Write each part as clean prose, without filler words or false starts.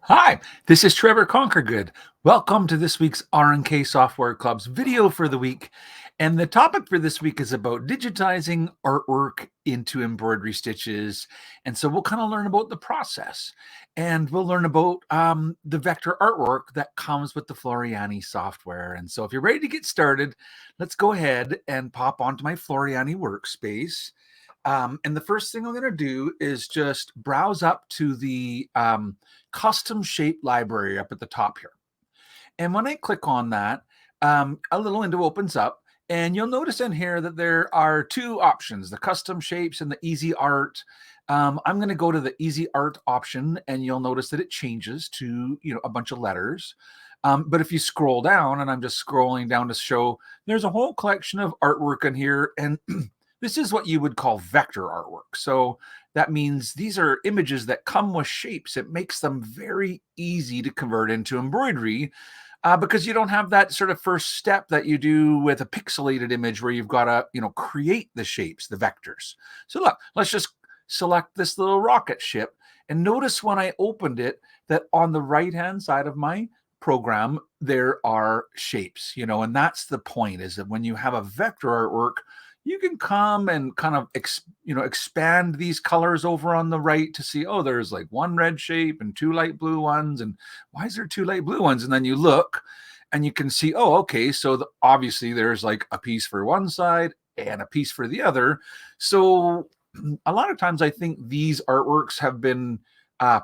Hi, this is Trevor Conquergood. Welcome to this week's R&K Software Club's video for the week. And the topic for this week is about digitizing artwork into embroidery stitches. And so we'll kind of learn about the process. And we'll learn about the vector artwork that comes with the Floriani software. And so if you're ready to get started, let's go ahead and pop onto my Floriani workspace. And the first thing I'm going to do is just browse up to the custom shape library up at the top here. And when I click on that, a little window opens up, and you'll notice in here that there are two options, the custom shapes and the easy art. I'm going to go to the easy art option, and you'll notice that it changes to a bunch of letters. But if you scroll down, and I'm just scrolling down to show, there's a whole collection of artwork in here, and this is what you would call vector artwork. So that means these are images that come with shapes. It makes them very easy to convert into embroidery because you don't have that sort of first step that you do with a pixelated image where you've got to, create the shapes, the vectors. So look, let's just select this little rocket ship. And notice when I opened it that on the right-hand side of my program, there are shapes, and that's the point, is that when you have a vector artwork, you can come and kind of expand these colors over on the right to see, oh, there's like one red shape and two light blue ones, and why is there two light blue ones? And then you look and you can see, oh, okay, so obviously there's like a piece for one side and a piece for the other. So a lot of times I think these artworks have been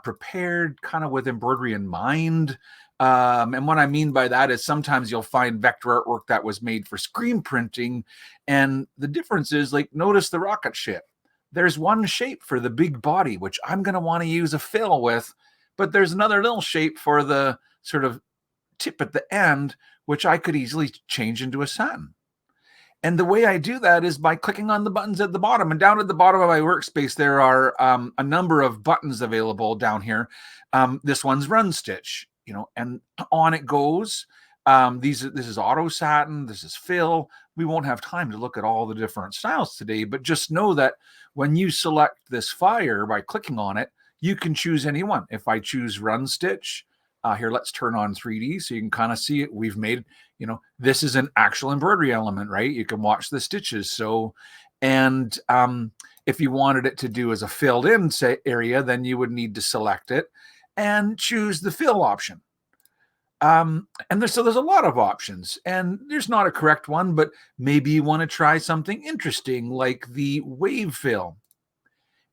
prepared kind of with embroidery in mind. And what I mean by that is sometimes you'll find vector artwork that was made for screen printing. And the difference is, like, notice the rocket ship. There's one shape for the big body, which I'm going to want to use a fill with, but there's another little shape for the sort of tip at the end, which I could easily change into a satin. And the way I do that is by clicking on the buttons at the bottom. And down at the bottom of my workspace, there are a number of buttons available down here. This one's Run Stitch, and on it goes. This is auto satin. This is fill. We won't have time to look at all the different styles today, but just know that when you select this fire by clicking on it, you can choose any one. If I choose Run Stitch, here, let's turn on 3D so you can kind of see it. We've made, this is an actual embroidery element, right? You can watch the stitches. So, and if you wanted it to do as a filled in area, then you would need to select it and choose the fill option. And there's a lot of options, and there's not a correct one, but maybe you want to try something interesting like the wave fill.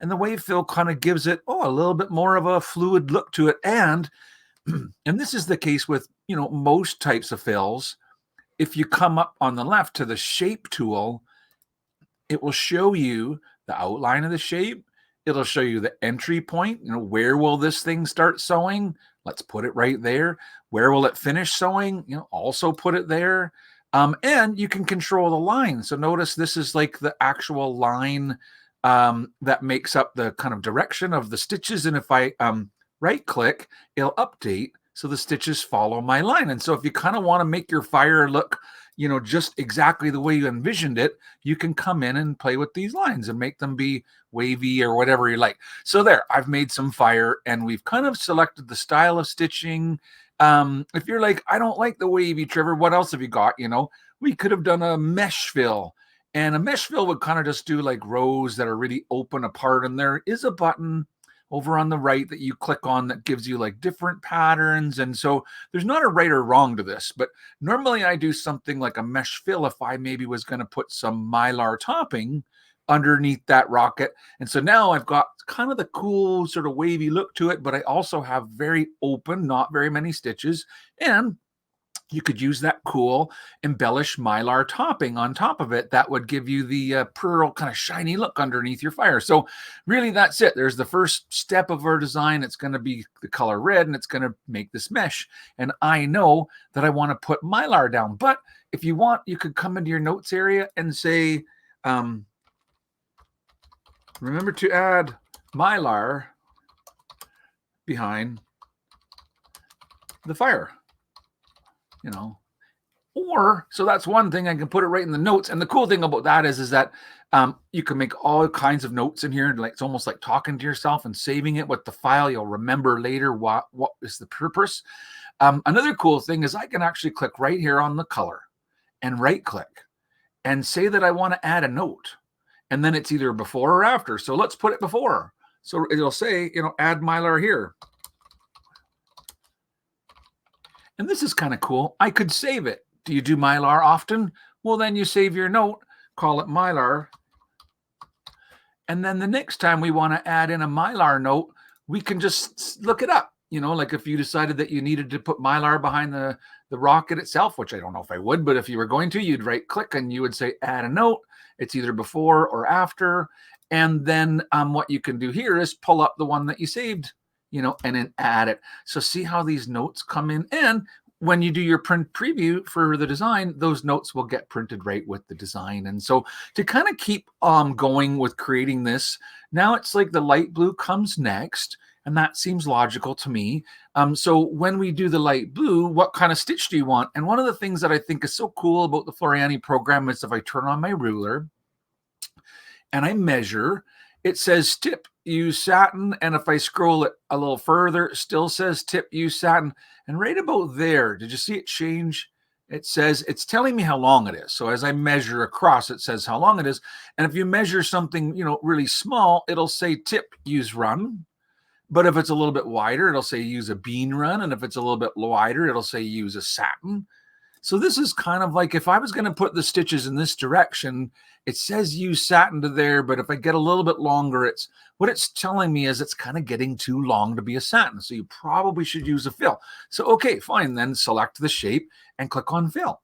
And the wave fill kind of gives it, a little bit more of a fluid look to it. And this is the case with, most types of fills. If you come up on the left to the shape tool, it will show you the outline of the shape. It'll show you the entry point. Where will this thing start sewing? Let's put it right there. Where will it finish sewing? Also put it there. And you can control the line. So notice this is like the actual line that makes up the kind of direction of the stitches. And if I right click, it'll update so the stitches follow my line. And so if you kind of want to make your fire look, just exactly the way you envisioned it, you can come in and play with these lines and make them be wavy or whatever you like. So there, I've made some fire, and we've kind of selected the style of stitching. If you're like, I don't like the wavy, Trevor, what else have you got? We could have done a mesh fill. And a mesh fill would kind of just do like rows that are really open apart. And there is a button over on the right that you click on that gives you like different patterns. And so there's not a right or wrong to this, but normally I do something like a mesh fill if I maybe was going to put some mylar topping underneath that rocket. And so now I've got kind of the cool sort of wavy look to it, but I also have very open, not very many stitches. And you could use that cool embellished mylar topping on top of it. That would give you the pearl kind of shiny look underneath your fire. So really that's it. There's the first step of our design. It's going to be the color red, and it's going to make this mesh. And I know that I want to put mylar down. But if you want, you could come into your notes area and say, remember to add mylar behind the fire. Or, so that's one thing, I can put it right in the notes. And the cool thing about that is that you can make all kinds of notes in here. Like, it's almost like talking to yourself and saving it with the file. You'll remember later what is the purpose. Another cool thing is I can actually click right here on the color and right click and say that I want to add a note. And then it's either before or after. So let's put it before. So it'll say, add Mylar here. And this is kind of cool. I could save it. Do you do Mylar often? Well, then you save your note, call it Mylar. And then the next time we want to add in a Mylar note, we can just look it up. Like if you decided that you needed to put Mylar behind the rocket itself, which I don't know if I would, but if you were going to, you'd right click and you would say add a note. It's either before or after. And then what you can do here is pull up the one that you saved, and then add it. So see how these notes come in. And when you do your print preview for the design, those notes will get printed right with the design. And so to kind of keep going with creating this, now it's like the light blue comes next. And that seems logical to me. So when we do the light blue, what kind of stitch do you want? And one of the things that I think is so cool about the Floriani program is if I turn on my ruler and I measure, it says tip, use satin. And if I scroll it a little further, it still says tip, use satin. And right about there, did you see it change? It says, it's telling me how long it is. So as I measure across, it says how long it is. And if you measure something, really small, it'll say tip, use run. But if it's a little bit wider, it'll say use a bean run. And if it's a little bit wider, it'll say use a satin. So this is kind of like if I was going to put the stitches in this direction, it says use satin to there. But if I get a little bit longer, what it's telling me is it's kind of getting too long to be a satin. So you probably should use a fill. So, okay, fine. Then select the shape and click on fill.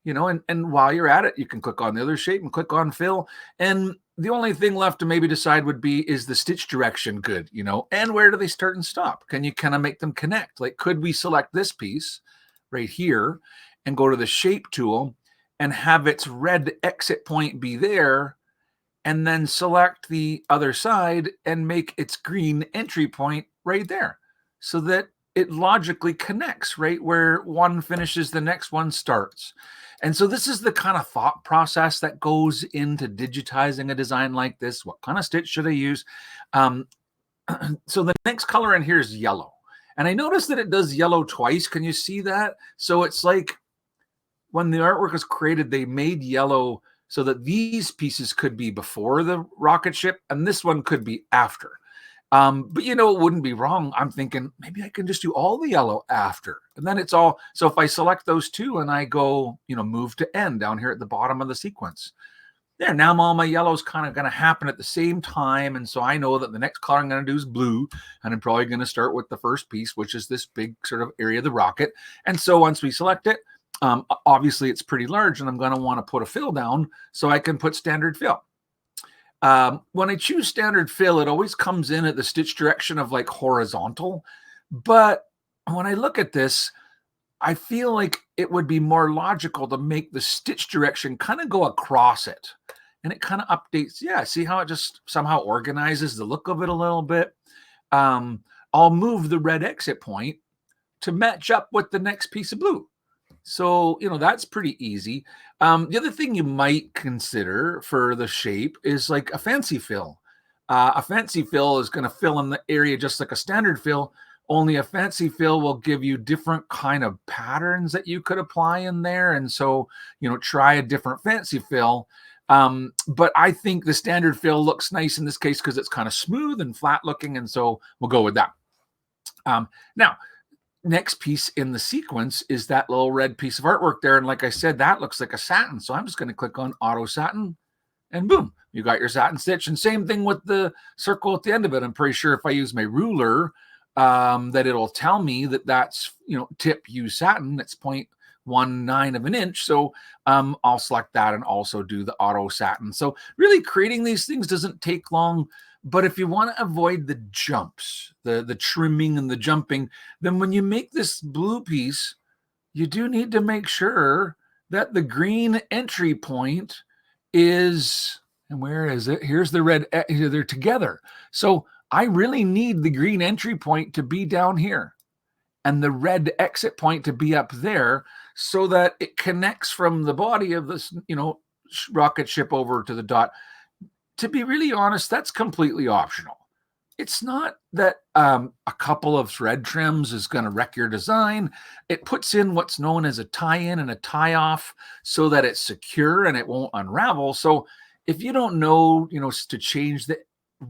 And while you're at it, you can click on the other shape and click on fill. And the only thing left to maybe decide would be, is the stitch direction good, and where do they start and stop? Can you kind of make them connect? Like, could we select this piece right here and go to the shape tool and have its red exit point be there, and then select the other side and make its green entry point right there, so that it logically connects right where one finishes, the next one starts. And so this is the kind of thought process that goes into digitizing a design like this. What kind of stitch should I use? So the next color in here is yellow. And I noticed that it does yellow twice. Can you see that? So it's like when the artwork was created, they made yellow so that these pieces could be before the rocket ship and this one could be after. But it wouldn't be wrong. I'm thinking maybe I can just do all the yellow after, and then it's all. So if I select those two and I go, move to end down here at the bottom of the sequence, there, now all my yellows kind of going to happen at the same time. And so I know that the next color I'm going to do is blue, and I'm probably going to start with the first piece, which is this big sort of area of the rocket. And so once we select it, obviously it's pretty large, and I'm going to want to put a fill down, so I can put standard fill. When I choose standard fill, it always comes in at the stitch direction of like horizontal. But when I look at this, I feel like it would be more logical to make the stitch direction kind of go across it. And it kind of updates. Yeah, see how it just somehow organizes the look of it a little bit. I'll move the red exit point to match up with the next piece of blue. So, that's pretty easy. The other thing you might consider for the shape is like a fancy fill. A fancy fill is going to fill in the area just like a standard fill, only a fancy fill will give you different kind of patterns that you could apply in there. And so, try a different fancy fill. But I think the standard fill looks nice in this case because it's kind of smooth and flat looking. And so we'll go with that. Now, next piece in the sequence is that little red piece of artwork there. And like I said, that looks like a satin. So I'm just going to click on auto satin and boom, you got your satin stitch. And same thing with the circle at the end of it. I'm pretty sure if I use my ruler, that it'll tell me that that's, tip use satin. It's 0.19 of an inch. So I'll select that and also do the auto satin. So really creating these things doesn't take long. But if you want to avoid the jumps, the trimming and the jumping, then when you make this blue piece, you do need to make sure that the green entry point is, and where is it? Here's the red, they're together. So I really need the green entry point to be down here and the red exit point to be up there so that it connects from the body of this, rocket ship over to the dot. To be really honest, that's completely optional. It's not that a couple of thread trims is going to wreck your design. It puts in what's known as a tie-in and a tie-off so that it's secure and it won't unravel. So if you don't know, to change the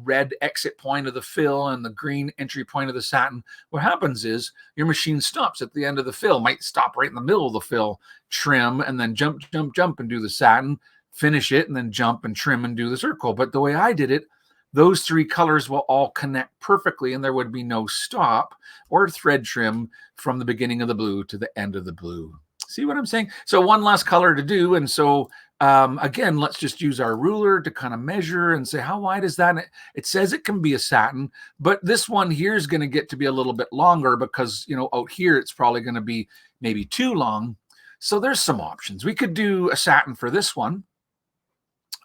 red exit point of the fill and the green entry point of the satin, what happens is your machine stops at the end of the fill, might stop right in the middle of the fill, trim, and then jump, and do the satin, finish it, and then jump and trim and do the circle. But the way I did it, those three colors will all connect perfectly, and there would be no stop or thread trim from the beginning of the blue to the end of the blue. See what I'm saying? So one last color to do. And so again, let's just use our ruler to kind of measure and say, how wide is that? It says it can be a satin, but this one here is going to get to be a little bit longer because, out here, it's probably going to be maybe too long. So there's some options. We could do a satin for this one.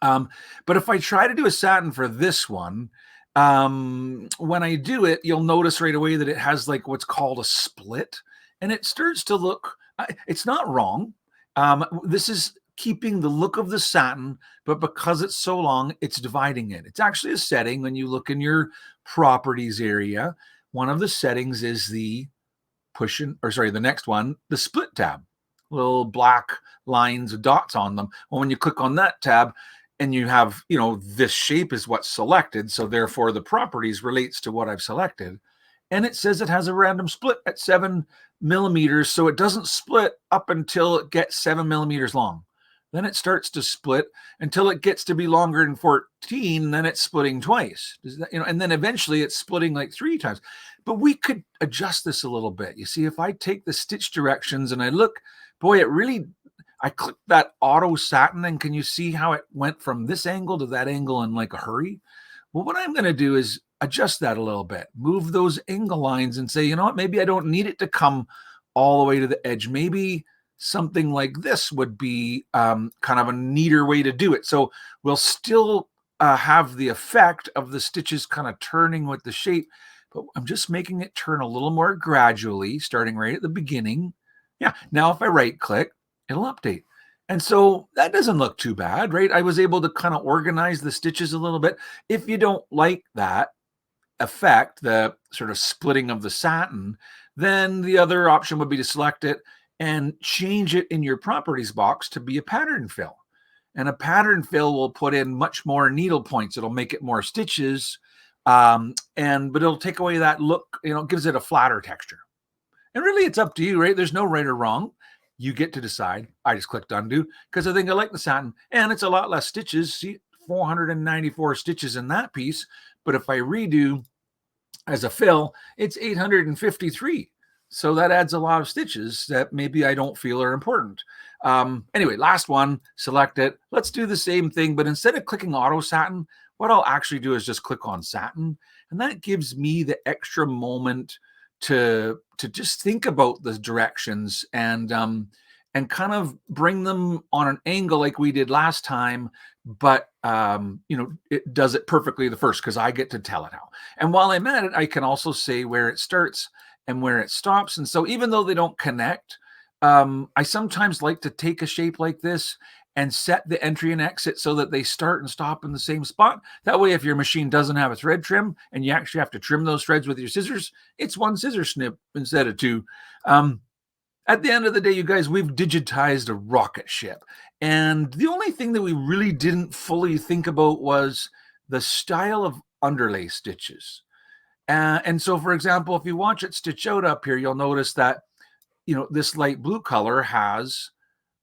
But if I try to do a satin for this one, when I do it, you'll notice right away that it has like what's called a split, and it starts to look, it's not wrong. This is keeping the look of the satin, but because it's so long, it's dividing it. It's actually a setting when you look in your properties area. One of the settings is the the next one, the split tab, little black lines with dots on them. Well, when you click on that tab, and you have, this shape is what's selected. So therefore the properties relates to what I've selected. And it says it has a random split at 7 millimeters. So it doesn't split up until it gets 7 millimeters long. Then it starts to split until it gets to be longer than 14. Then it's splitting twice, and then eventually it's splitting like 3 times. But we could adjust this a little bit. You see, if I take the stitch directions and I look, boy, I clicked that auto satin, and can you see how it went from this angle to that angle in like a hurry? Well, what I'm going to do is adjust that a little bit, move those angle lines and say, you know what, maybe I don't need it to come all the way to the edge. Maybe something like this would be kind of a neater way to do it. So we'll still have the effect of the stitches kind of turning with the shape, but I'm just making it turn a little more gradually, starting right at the beginning. Yeah, now if I right click, it'll update. And so that doesn't look too bad, right? I was able to kind of organize the stitches a little bit. If you don't like that effect, the sort of splitting of the satin, then the other option would be to select it and change it in your properties box to be a pattern fill. And a pattern fill will put in much more needle points. It'll make it more stitches, but it'll take away that look, gives it a flatter texture. And really, it's up to you, right? There's no right or wrong. You get to decide. I just clicked undo because I think I like the satin, and it's a lot less stitches. See, 494 stitches in that piece. But if I redo as a fill, it's 853. So that adds a lot of stitches that maybe I don't feel are important. Anyway, last one, select it. Let's do the same thing, but instead of clicking auto satin, what I'll actually do is just click on satin, and that gives me the extra moment to just think about the directions and kind of bring them on an angle like we did last time, but it does it perfectly the first because I get to tell it how. And while I'm at it, I can also say where it starts and where it stops. And so even though they don't connect, I sometimes like to take a shape like this and set the entry and exit so that they start and stop in the same spot. That way, if your machine doesn't have a thread trim and you actually have to trim those threads with your scissors, it's one scissor snip instead of 2. At the end of the day, you guys, we've digitized a rocket ship. And the only thing that we really didn't fully think about was the style of underlay stitches. And so, for example, if you watch it stitch out up here, you'll notice that, this light blue color has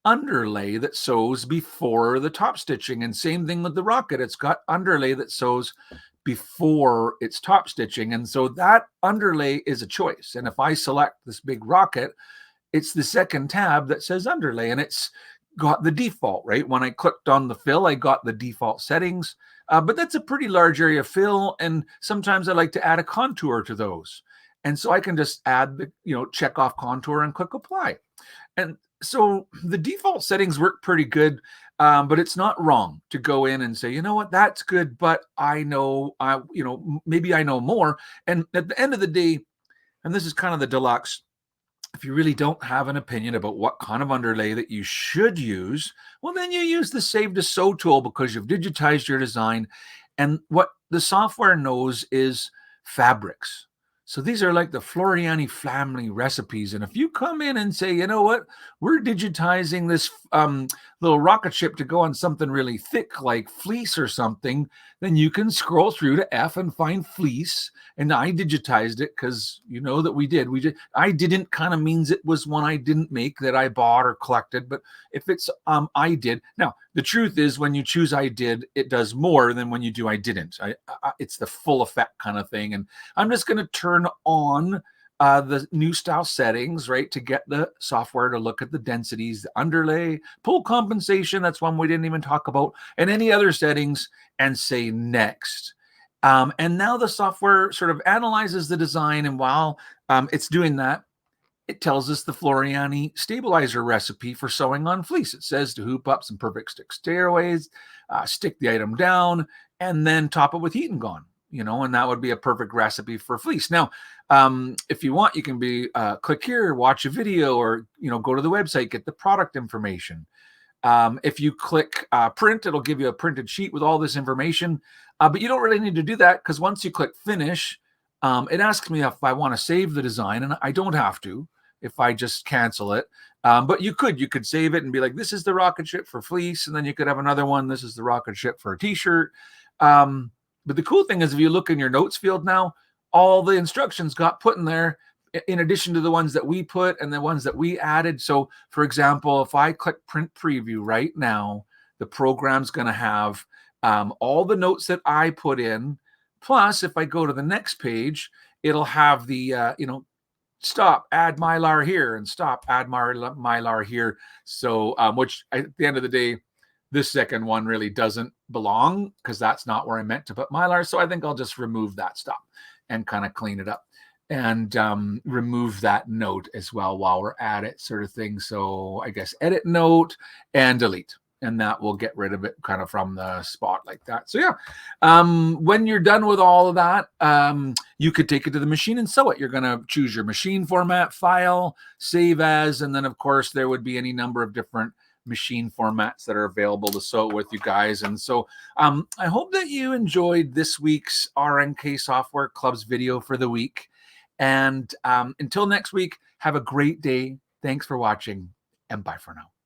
underlay that sews before the top stitching, and same thing with the rocket. It's got underlay that sews before its top stitching, and so that underlay is a choice. And if I select this big rocket, it's the second tab that says underlay, and it's got the default, right? When I clicked on the fill, I got the default settings, but that's a pretty large area fill, and sometimes I like to add a contour to those. And so I can just add the, check off contour and click apply. And so the default settings work pretty good, but it's not wrong to go in and say, you know what, that's good, but I know, maybe I know more. And at the end of the day, and this is kind of the deluxe, if you really don't have an opinion about what kind of underlay that you should use, well, then you use the Save to Sew tool because you've digitized your design. And what the software knows is fabrics. So these are like the Floriani family recipes. And if you come in and say, you know what, we're digitizing this little rocket ship to go on something really thick like fleece or something, then you can scroll through to F and find fleece. And I digitized it because you know that we did. I didn't kind of means it was one I didn't make that I bought or collected. But if it's I did. Now, the truth is when you choose I did, it does more than when you do I didn't. It's the full effect kind of thing. And I'm just going to turn on the new style settings, right, to get the software to look at the densities, the underlay, pull compensation, that's one we didn't even talk about, and any other settings, and say next. And now the software sort of analyzes the design, and while it's doing that, it tells us the Floriani stabilizer recipe for sewing on fleece. It says to hoop up some perfect stick stairways, stick the item down, and then top it with heat and gone. And that would be a perfect recipe for fleece. Now, if you want, you can click here, watch a video, or go to the website, get the product information. If you click print, it'll give you a printed sheet with all this information. But you don't really need to do that because once you click finish, it asks me if I want to save the design, and I don't have to if I just cancel it. But you could save it and be like, this is the rocket ship for fleece, and then you could have another one. This is the rocket ship for a t-shirt. But the cool thing is if you look in your notes field now, all the instructions got put in there in addition to the ones that we put and the ones that we added. So for example, if I click print preview right now, the program's going to have all the notes that I put in. Plus, if I go to the next page, it'll have the, stop, add Mylar here, and stop, add Mylar here. So, which at the end of the day, this second one really doesn't belong because that's not where I meant to put Mylar. So I think I'll just remove that stop and kind of clean it up and remove that note as well while we're at it, sort of thing. So I guess edit note and delete. And that will get rid of it kind of from the spot like that. So yeah, when you're done with all of that, you could take it to the machine and sew it. You're going to choose your machine format, file, save as, and then of course there would be any number of different machine formats that are available to sew with you guys. And so I hope that you enjoyed this week's RNK Software Club's video for the week. And until next week, have a great day. Thanks for watching, and bye for now.